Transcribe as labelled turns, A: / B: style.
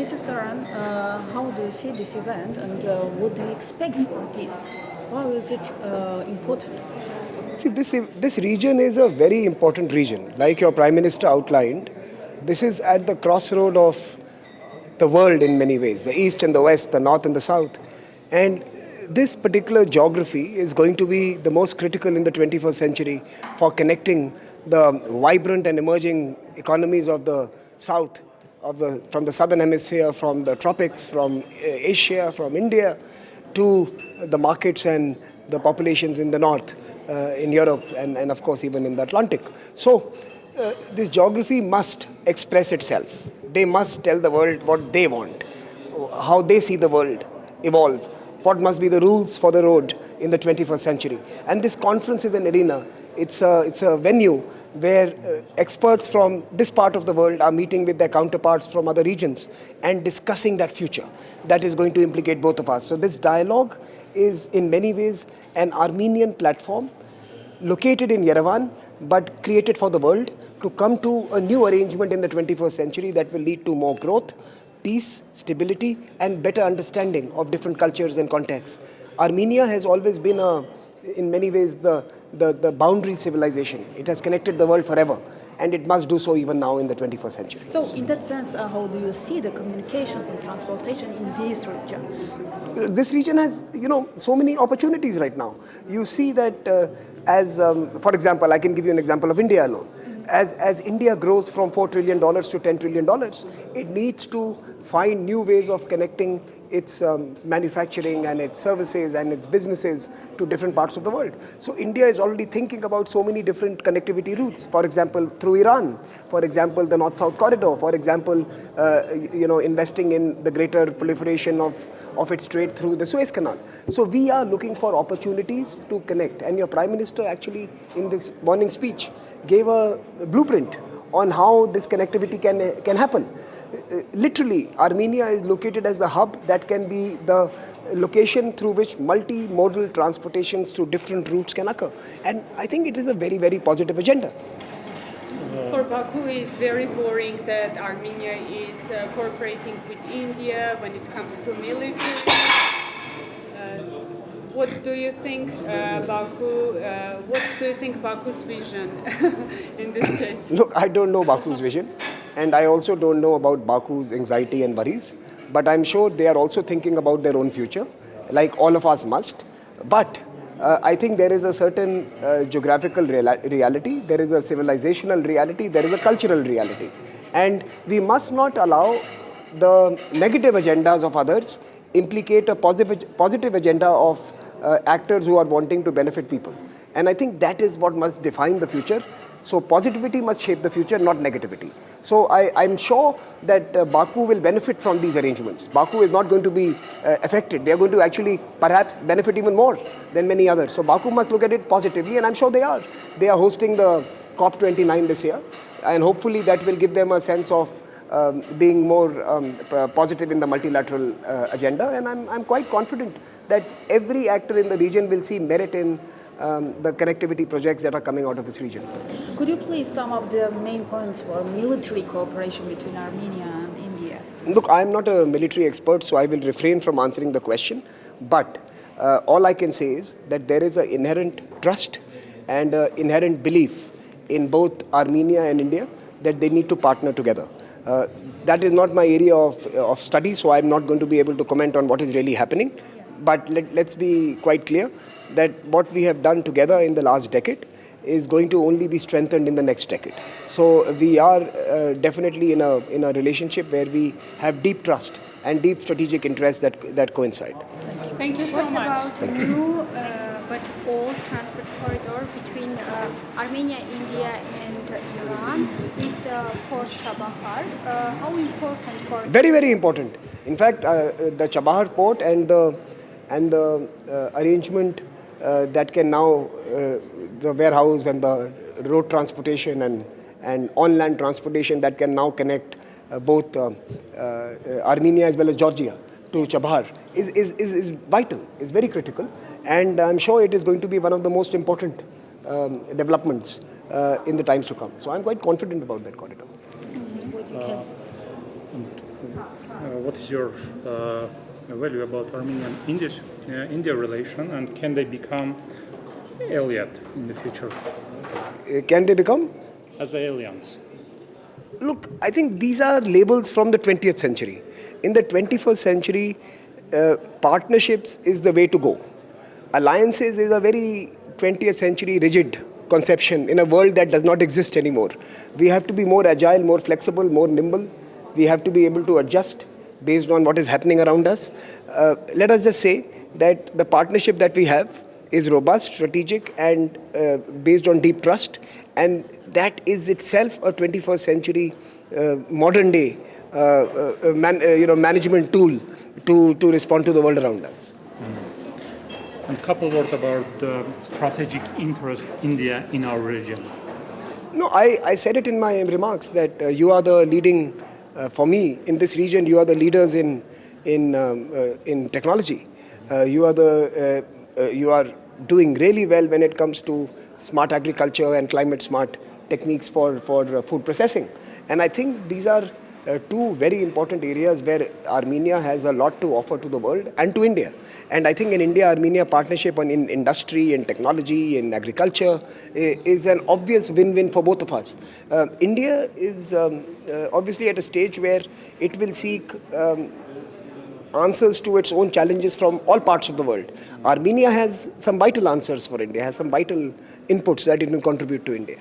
A: Mrs. Saran, how do you see this event and what do you expect from this? Why is it important?
B: See, this region is a very important region. Like your Prime Minister outlined, this is at the crossroad of the world in many ways, the East and the West, the North and the South. And this particular geography is going to be the most critical in the 21st century for connecting the vibrant and emerging economies of the South, from the Southern Hemisphere, from the tropics, from Asia, from India, to the markets and the populations in the North, in Europe, and of course even in the Atlantic. So this geography must express itself. They must tell the world what they want, how they see the world evolve, what must be the rules for the road in the 21st century. And this conference is an arena. It's a venue where experts from this part of the world are meeting with their counterparts from other regions and discussing that future that is going to implicate both of us. So this dialogue is in many ways an Armenian platform located in Yerevan but created for the world to come to a new arrangement in the 21st century that will lead to more growth, peace, stability, and better understanding of different cultures and contexts. Armenia has always been in many ways the boundary civilization. It has connected the world forever, and it must do so even now in the 21st century.
A: So in that sense, how do you see the communications and transportation in this region?
B: This region has, so many opportunities right now. You see that for example, I can give you an example of India alone. As India grows from $4 trillion to $10 trillion, it needs to find new ways of connecting its manufacturing and its services and its businesses to different parts of the world. So India is already thinking about so many different connectivity routes. For example, through Iran. For example, the North-South corridor. For example, investing in the greater proliferation of its trade through the Suez Canal. So we are looking for opportunities to connect. And your Prime Minister actually in this morning speech gave a blueprint on how this connectivity can happen. Literally, Armenia is located as the hub that can be the location through which multimodal transportations through different routes can occur. And I think it is a very, very positive agenda.
C: For Baku, it's very boring that Armenia is cooperating with India when it comes to military. What do you think, Baku? What do you think Baku's vision in this case?
B: Look, I don't know Baku's vision, and I also don't know about Baku's anxiety and worries. But I'm sure they are also thinking about their own future, like all of us must. But I think there is a certain geographical reality, there is a civilizational reality, there is a cultural reality. And we must not allow the negative agendas of others implicate a positive agenda of actors who are wanting to benefit people. And I think that is what must define the future. So positivity must shape the future, not negativity. So I'm sure that Baku will benefit from these arrangements. Baku is not going to be affected. They are going to actually perhaps benefit even more than many others. So Baku must look at it positively, and I'm sure they are. They are hosting the COP29 this year, and hopefully that will give them a sense of being more positive in the multilateral agenda. And I'm quite confident that every actor in the region will see merit in the connectivity projects that are coming out of this region.
A: Could you please sum up the main points for military cooperation between Armenia and India?
B: Look, I'm not a military expert, so I will refrain from answering the question. But all I can say is that there is an inherent trust and inherent belief in both Armenia and India that they need to partner together. That is not my area of study, so I'm not going to be able to comment on what is really happening. But let's be quite clear that what we have done together in the last decade is going to only be strengthened in the next decade. So we are definitely in a relationship where we have deep trust and deep strategic interests that coincide.
C: Thank you so much.
D: What about a new but old transport corridor between Armenia, India, and Iran? This port Chabahar, how important for?
B: Very, very important. In fact, the Chabahar port and the arrangement that can now the warehouse and the road transportation and on-land transportation that can now connect both Armenia as well as Georgia to Chabahar is vital, is very critical, and I'm sure it is going to be one of the most important developments in the times to come. So I'm quite confident about that corridor.
E: what is your value about Armenian-India relation, and can they become allied in the future?
B: Can they become?
E: As aliens.
B: Look, I think these are labels from the 20th century. In the 21st century, partnerships is the way to go. Alliances is a very 20th century rigid conception in a world that does not exist anymore. We have to be more agile, more flexible, more nimble. We have to be able to adjust based on what is happening around us. Let us just say that the partnership that we have is robust, strategic, and based on deep trust. And that is itself a 21st century modern day management tool to respond to the world around us.
E: And a couple words about the strategic interest India in our region.
B: No, I said it in my remarks that you are the leading, for me, in this region, you are the leaders in technology. You are doing really well when it comes to smart agriculture and climate smart techniques for food processing. And I think these are two very important areas where Armenia has a lot to offer to the world and to India. And I think an India-Armenia partnership in industry, in technology, in agriculture is an obvious win-win for both of us. India is obviously at a stage where it will seek answers to its own challenges from all parts of the world. Armenia has some vital answers for India, has some vital inputs that it will contribute to India.